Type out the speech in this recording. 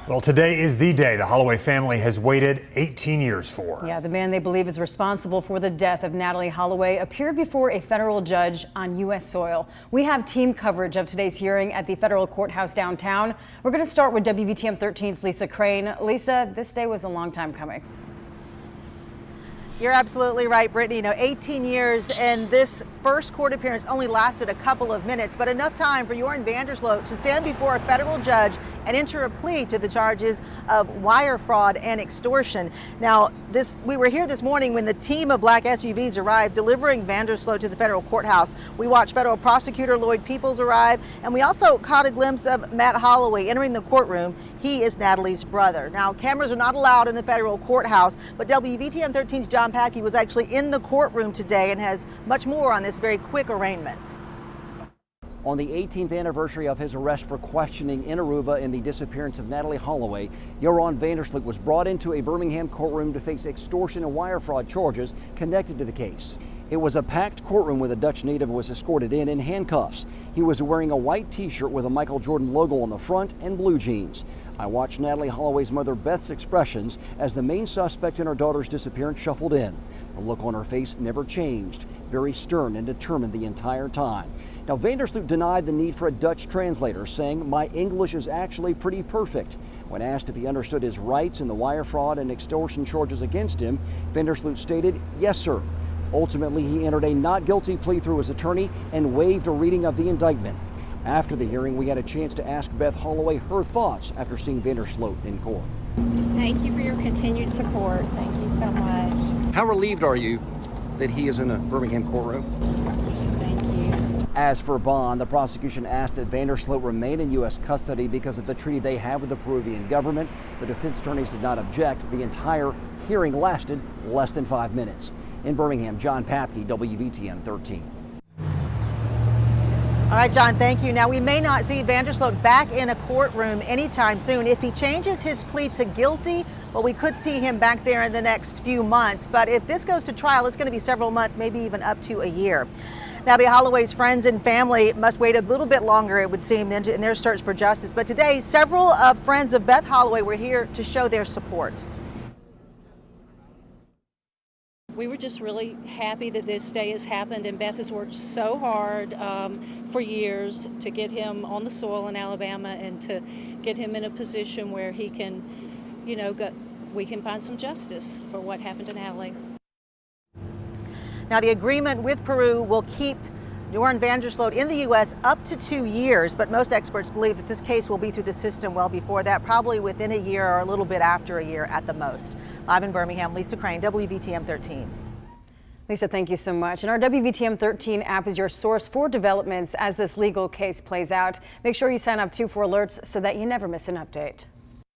Well, today is the day the Holloway family has waited 18 years for. Yeah, the man they believe is responsible for the death of Natalee Holloway appeared before a federal judge on U.S. soil. We have team coverage of today's hearing at the federal courthouse downtown. We're going to start with WVTM 13's Lisa Crane. Lisa, this day was a long time coming. You're absolutely right, Brittany. 18 years, and this first court appearance only lasted a couple of minutes, but enough time for Joran van der Sloot to stand before a federal judge and enter a plea to the charges of wire fraud and extortion. Now, we were here this morning when the team of black SUVs arrived, delivering van der Sloot to the federal courthouse. We watched federal prosecutor Lloyd Peoples arrive, and we also caught a glimpse of Matt Holloway entering the courtroom. He is Natalee's brother. Now, cameras are not allowed in the federal courthouse, but WVTM 13's John Packey was actually in the courtroom today and has much more on this very quick arraignment. On the 18th anniversary of his arrest for questioning in Aruba in the disappearance of Natalee Holloway, Joran van der Sloot was brought into a Birmingham courtroom to face extortion and wire fraud charges connected to the case. It was a packed courtroom where the Dutch native was escorted in handcuffs. He was wearing a white t-shirt with a Michael Jordan logo on the front and blue jeans. I watched Natalee Holloway's mother Beth's expressions as the main suspect in her daughter's disappearance shuffled in. The look on her face never changed, very stern and determined the entire time. Now, van der Sloot denied the need for a Dutch translator, saying, "My English is actually pretty perfect." When asked if he understood his rights in the wire fraud and extortion charges against him, van der Sloot stated, "Yes, sir." Ultimately, he entered a not guilty plea through his attorney and waived a reading of the indictment. After the hearing, we had a chance to ask Beth Holloway her thoughts after seeing van der Sloot in court. Just thank you for your continued support. Thank you so much. How relieved are you that he is in a Birmingham courtroom? Thank you. As for bond, the prosecution asked that van der Sloot remain in U.S. custody because of the treaty they have with the Peruvian government. The defense attorneys did not object. The entire hearing lasted less than 5 minutes. In Birmingham, John Papke, WVTM 13. All right, John, thank you. Now, we may not see van der Sloot back in a courtroom anytime soon. If he changes his plea to guilty, well, we could see him back there in the next few months. But if this goes to trial, it's going to be several months, maybe even up to a year. Natalee Holloway's friends and family must wait a little bit longer, it would seem, in their search for justice. But today, several friends of Beth Holloway were here to show their support. We were just really happy that this day has happened, and Beth has worked so hard for years to get him on the soil in Alabama and to get him in a position where he can, we can find some justice for what happened to Natalee. Now, the agreement with Peru will keep Joran van der Sloot in the U.S. up to 2 years, but most experts believe that this case will be through the system well before that, probably within a year or a little bit after a year at the most. Live in Birmingham, Lisa Crane, WVTM 13. Lisa, thank you so much. And our WVTM 13 app is your source for developments as this legal case plays out. Make sure you sign up too for alerts so that you never miss an update.